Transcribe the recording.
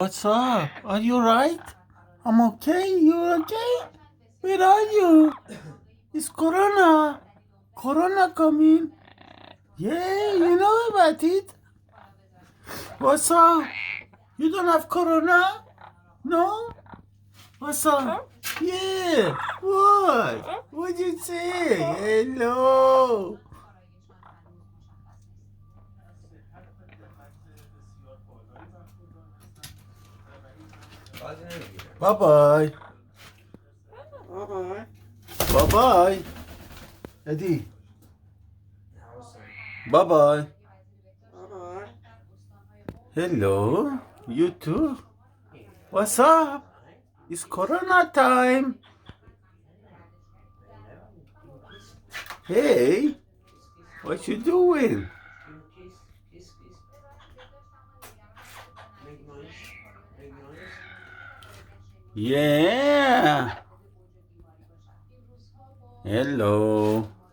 What's up? Are you right? I'm okay. You okay? Where are you? It's Corona. Corona coming. Yeah, you know about it. What's up? You don't have Corona? No? What's up? Yeah. What? What'd you say? Hello. Bye bye. Bye bye. Bye bye. Eddie. Bye bye. Bye bye. Hello. You too. What's up? It's Corona time. Hey, what you doing? Yeah. Hello.